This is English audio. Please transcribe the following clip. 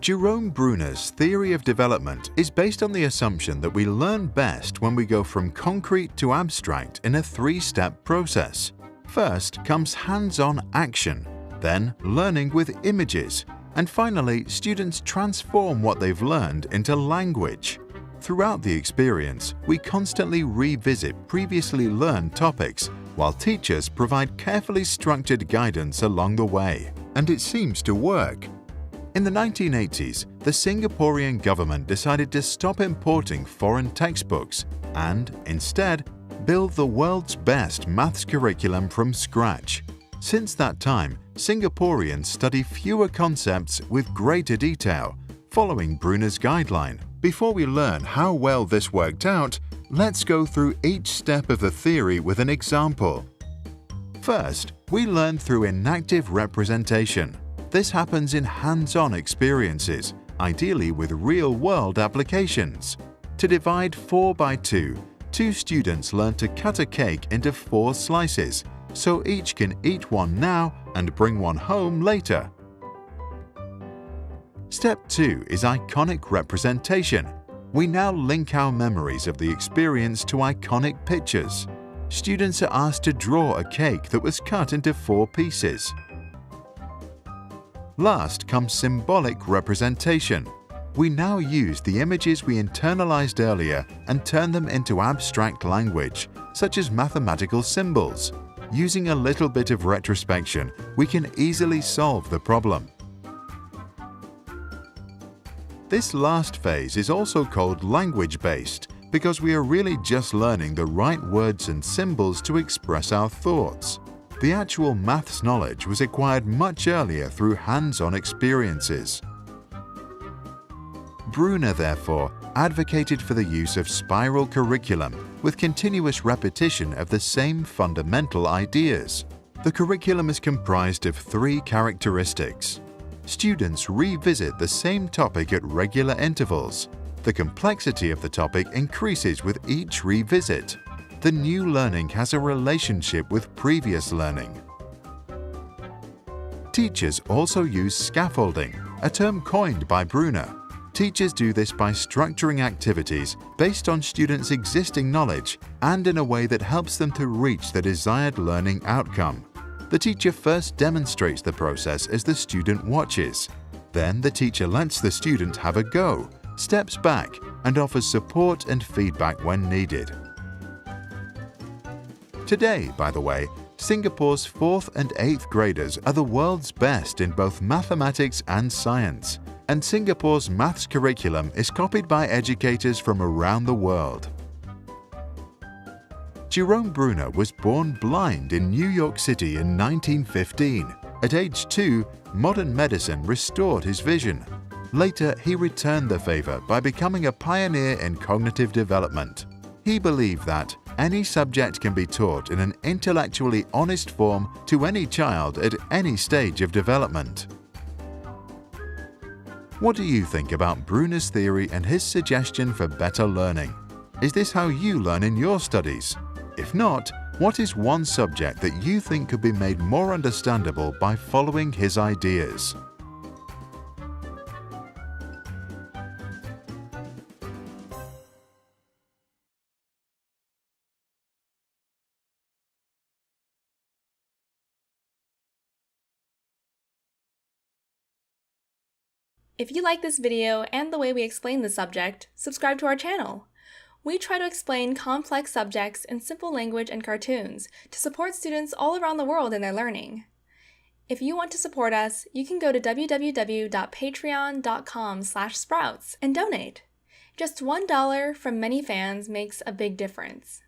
Jerome Bruner's theory of development is based on the assumption that we learn best when we go from concrete to abstract in a three-step process. First comes hands-on action, then learning with images, and finally, students transform what they've learned into language. Throughout the experience, we constantly revisit previously learned topics, while teachers provide carefully structured guidance along the way. And it seems to work. In the 1980s, the Singaporean government decided to stop importing foreign textbooks and, instead, build the world's best maths curriculum from scratch. Since that time, Singaporeans study fewer concepts with greater detail, following Bruner's guideline. Before we learn how well this worked out, let's go through each step of the theory with an example. First, we learn through enactive representation. This happens in hands-on experiences, ideally with real-world applications. To divide 4 by 2, two students learn to cut a cake into 4 slices, so each can eat one now and bring one home later. Step 2 is iconic representation. We now link our memories of the experience to iconic pictures. Students are asked to draw a cake that was cut into 4 pieces. Last comes symbolic representation. We now use the images we internalized earlier and turn them into abstract language, such as mathematical symbols. Using a little bit of retrospection, we can easily solve the problem. This last phase is also called language-based because we are really just learning the right words and symbols to express our thoughts. The actual maths knowledge was acquired much earlier through hands-on experiences. Bruner, therefore, advocated for the use of spiral curriculum with continuous repetition of the same fundamental ideas. The curriculum is comprised of 3 characteristics. Students revisit the same topic at regular intervals. The complexity of the topic increases with each revisit. The new learning has a relationship with previous learning. Teachers also use scaffolding, a term coined by Bruner. Teachers do this by structuring activities based on students' existing knowledge and in a way that helps them to reach the desired learning outcome. The teacher first demonstrates the process as the student watches. Then the teacher lets the student have a go, steps back, and offers support and feedback when needed. Today, by the way, Singapore's 4th and 8th graders are the world's best in both mathematics and science, and Singapore's maths curriculum is copied by educators from around the world. Jerome Bruner was born blind in New York City in 1915. At age 2, modern medicine restored his vision. Later, he returned the favor by becoming a pioneer in cognitive development. He believed that any subject can be taught in an intellectually honest form to any child at any stage of development. What do you think about Bruner's theory and his suggestion for better learning? Is this how you learn in your studies? If not, what is one subject that you think could be made more understandable by following his ideas? If you like this video and the way we explain the subject, subscribe to our channel. We try to explain complex subjects in simple language and cartoons to support students all around the world in their learning. If you want to support us, you can go to www.patreon.com/sprouts and donate. Just $1 from many fans makes a big difference.